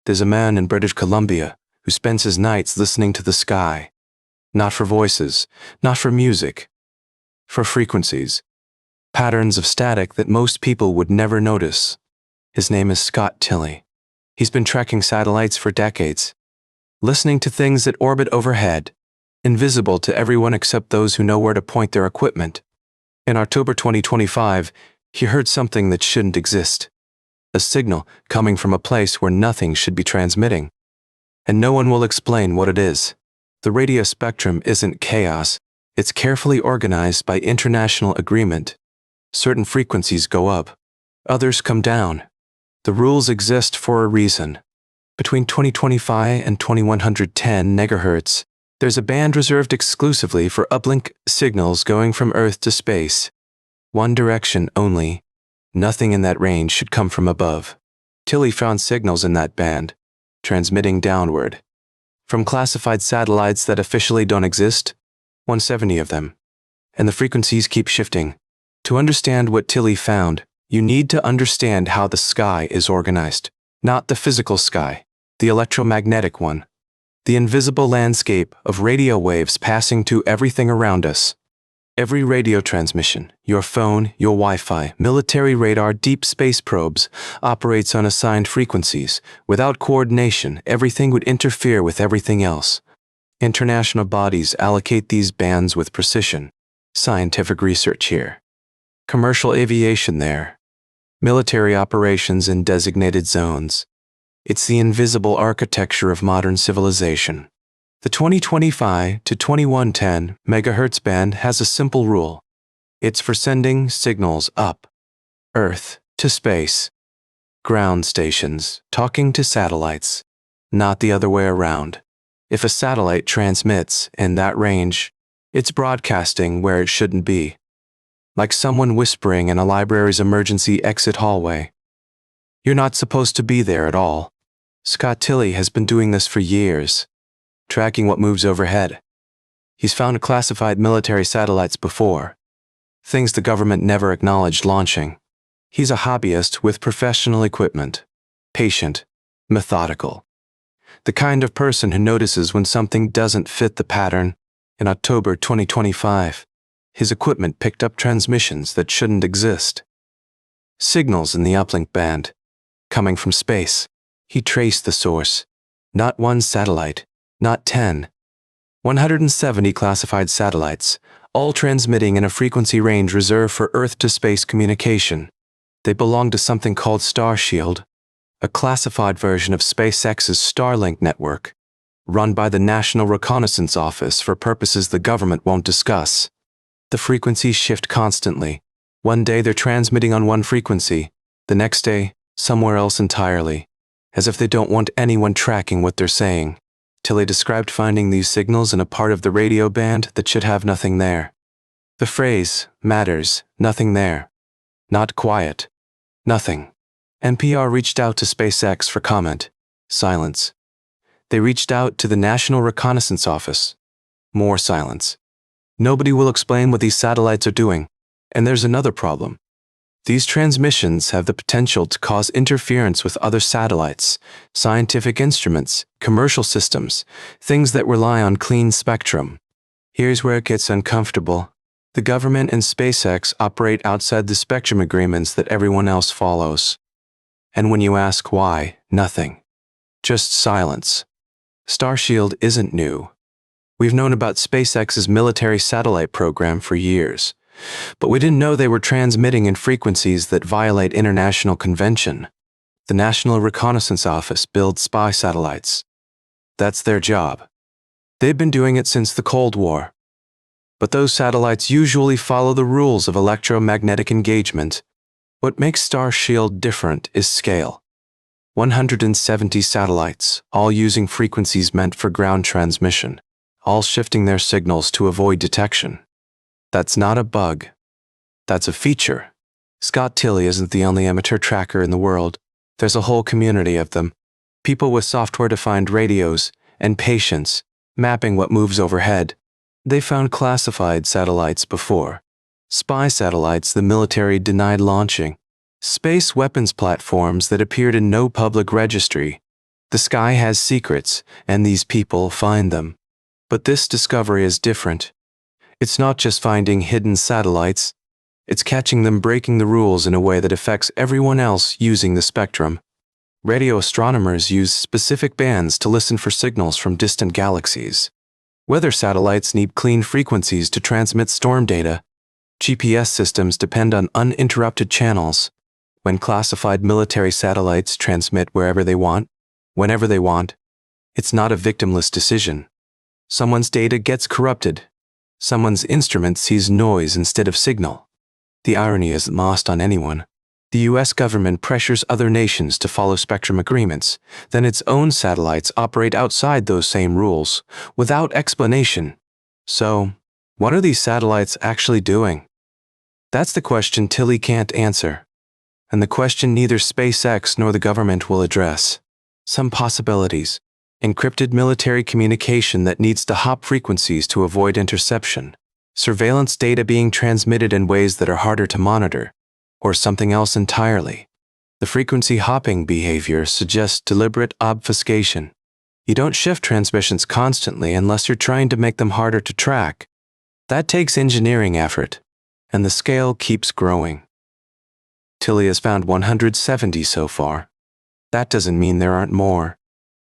There's a man in British Columbia who spends his nights listening to the sky. Not for voices, not for music, for frequencies, patterns of static that most people would never notice. His name is Scott Tilley. He's been tracking satellites for decades, listening to things that orbit overhead, invisible to everyone except those who know where to point their equipment. In October 2025, he heard something that shouldn't exist. A signal coming from a place where nothing should be transmitting. And no one will explain what it is. The radio spectrum isn't chaos. It's carefully organized by international agreement. Certain frequencies go up. Others come down. The rules exist for a reason. Between 2025 and 2110 megahertz, there's a band reserved exclusively for uplink signals going from Earth to space. One direction only. Nothing in that range should come from above. Tilley found signals in that band, transmitting downward. From classified satellites that officially don't exist, 170 of them. And the frequencies keep shifting. To understand what Tilley found, you need to understand how the sky is organized. Not the physical sky, the electromagnetic one. The invisible landscape of radio waves passing to everything around us. Every radio transmission, your phone, your Wi-Fi, military radar, deep space probes, operates on assigned frequencies. Without coordination, everything would interfere with everything else. International bodies allocate these bands with precision. Scientific research here. Commercial aviation there. Military operations in designated zones. It's the invisible architecture of modern civilization. The 2025 to 2110 megahertz band has a simple rule. It's for sending signals up, Earth to space, ground stations talking to satellites, not the other way around. If a satellite transmits in that range, it's broadcasting where it shouldn't be. Like someone whispering in a library's emergency exit hallway. You're not supposed to be there at all. Scott Tilley has been doing this for years, tracking what moves overhead. He's found classified military satellites before, things the government never acknowledged launching. He's a hobbyist with professional equipment, patient, methodical. The kind of person who notices when something doesn't fit the pattern. In October 2025, his equipment picked up transmissions that shouldn't exist. Signals in the uplink band, coming from space. He traced the source. Not one satellite, not 10. 170 classified satellites, all transmitting in a frequency range reserved for Earth-to-space communication. They belong to something called Starshield, a classified version of SpaceX's Starlink network, run by the National Reconnaissance Office for purposes the government won't discuss. The frequencies shift constantly. One day they're transmitting on one frequency, the next day, somewhere else entirely, as if they don't want anyone tracking what they're saying. Tilley described finding these signals in a part of the radio band that should have nothing there. The phrase matters, nothing there. Not quiet. Nothing. NPR reached out to SpaceX for comment. Silence. They reached out to the National Reconnaissance Office. More silence. Nobody will explain what these satellites are doing. And there's another problem. These transmissions have the potential to cause interference with other satellites, scientific instruments, commercial systems, things that rely on clean spectrum. Here's where it gets uncomfortable. The government and SpaceX operate outside the spectrum agreements that everyone else follows. And when you ask why, nothing. Just silence. Starshield isn't new. We've known about SpaceX's military satellite program for years. But we didn't know they were transmitting in frequencies that violate international convention. The National Reconnaissance Office builds spy satellites. That's their job. They've been doing it since the Cold War. But those satellites usually follow the rules of electromagnetic engagement. What makes Starshield different is scale. 170 satellites, all using frequencies meant for ground transmission, all shifting their signals to avoid detection. That's not a bug. That's a feature. Scott Tilley isn't the only amateur tracker in the world. There's a whole community of them. People with software-defined radios and patience, mapping what moves overhead. They found classified satellites before. Spy satellites the military denied launching. Space weapons platforms that appeared in no public registry. The sky has secrets, and these people find them. But this discovery is different. It's not just finding hidden satellites, it's catching them breaking the rules in a way that affects everyone else using the spectrum. Radio astronomers use specific bands to listen for signals from distant galaxies. Weather satellites need clean frequencies to transmit storm data. GPS systems depend on uninterrupted channels. When classified military satellites transmit wherever they want, whenever they want, it's not a victimless decision. Someone's data gets corrupted. Someone's instrument sees noise instead of signal. The irony isn't lost on anyone. The US government pressures other nations to follow spectrum agreements, then its own satellites operate outside those same rules, without explanation. So, what are these satellites actually doing? That's the question Tilley can't answer, and the question neither SpaceX nor the government will address. Some possibilities: encrypted military communication that needs to hop frequencies to avoid interception, surveillance data being transmitted in ways that are harder to monitor, or something else entirely. The frequency hopping behavior suggests deliberate obfuscation. You don't shift transmissions constantly unless you're trying to make them harder to track. That takes engineering effort, and the scale keeps growing. Tilley has found 170 so far. That doesn't mean there aren't more.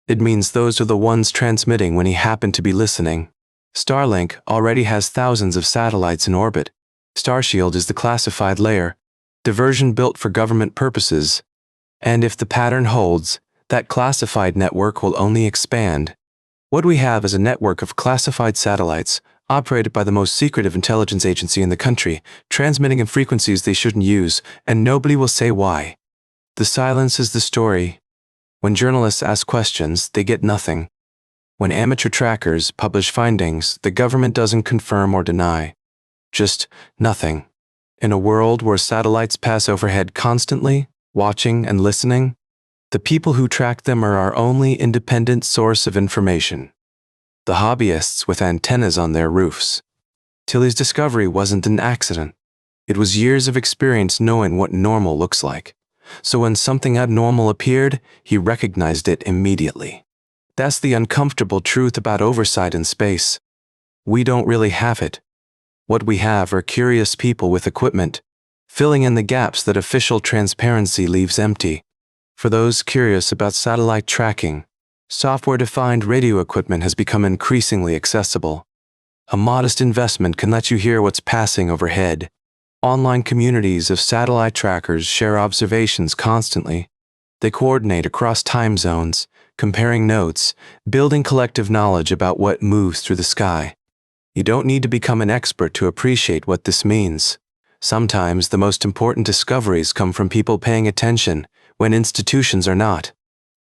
It means those are the ones transmitting when he happened to be listening. Starlink already has thousands of satellites in orbit. Starshield is the classified layer, diversion built for government purposes. And if the pattern holds, that classified network will only expand. What we have is a network of classified satellites, operated by the most secretive intelligence agency in the country, transmitting in frequencies they shouldn't use, and nobody will say why. The silence is the story. When journalists ask questions, they get nothing. When amateur trackers publish findings, the government doesn't confirm or deny. Just nothing. In a world where satellites pass overhead constantly, watching and listening, the people who track them are our only independent source of information. The hobbyists with antennas on their roofs. Tilley's discovery wasn't an accident. It was years of experience knowing what normal looks like. So when something abnormal appeared, he recognized it immediately. That's the uncomfortable truth about oversight in space. We don't really have it. What we have are curious people with equipment, filling in the gaps that official transparency leaves empty. For those curious about satellite tracking, software-defined radio equipment has become increasingly accessible. A modest investment can let you hear what's passing overhead. Online communities of satellite trackers share observations constantly. They coordinate across time zones, comparing notes, building collective knowledge about what moves through the sky. You don't need to become an expert to appreciate what this means. Sometimes the most important discoveries come from people paying attention when institutions are not.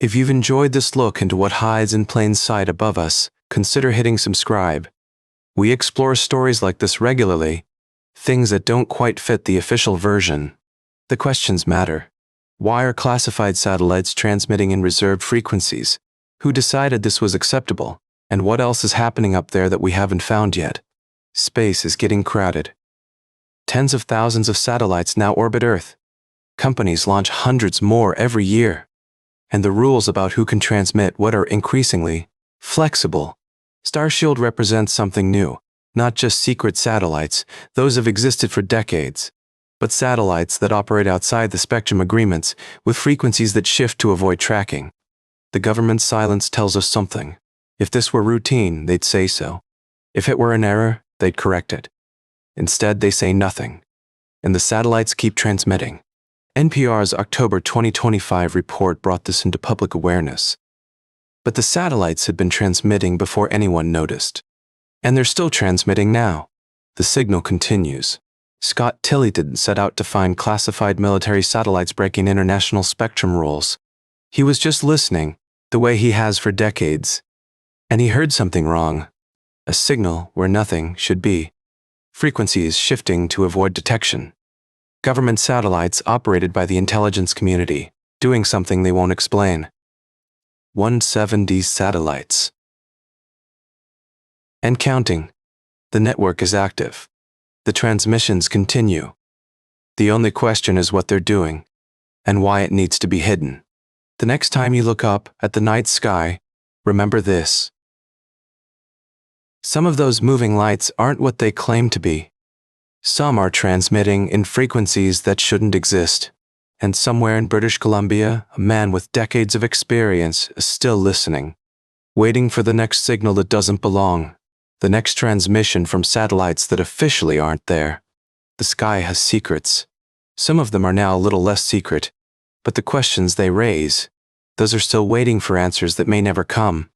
If you've enjoyed this look into what hides in plain sight above us, consider hitting subscribe. We explore stories like this regularly, things that don't quite fit the official version. The questions matter. Why are classified satellites transmitting in reserved frequencies? Who decided this was acceptable? And what else is happening up there that we haven't found yet? Space is getting crowded. Tens of thousands of satellites now orbit Earth. Companies launch hundreds more every year. And the rules about who can transmit what are increasingly flexible. Starshield represents something new, not just secret satellites, those have existed for decades, but satellites that operate outside the spectrum agreements with frequencies that shift to avoid tracking. The government's silence tells us something. If this were routine, they'd say so. If it were an error, they'd correct it. Instead, they say nothing. And the satellites keep transmitting. NPR's October 2025 report brought this into public awareness. But the satellites had been transmitting before anyone noticed. And they're still transmitting now. The signal continues. Scott Tilley didn't set out to find classified military satellites breaking international spectrum rules. He was just listening, the way he has for decades. And he heard something wrong. A signal where nothing should be. Frequencies shifting to avoid detection. Government satellites operated by the intelligence community, doing something they won't explain. 170 satellites. And counting. The network is active. The transmissions continue. The only question is what they're doing, and why it needs to be hidden. The next time you look up at the night sky, remember this. Some of those moving lights aren't what they claim to be. Some are transmitting in frequencies that shouldn't exist. And somewhere in British Columbia, a man with decades of experience is still listening, waiting for the next signal that doesn't belong, the next transmission from satellites that officially aren't there. The sky has secrets. Some of them are now a little less secret, but the questions they raise, those are still waiting for answers that may never come.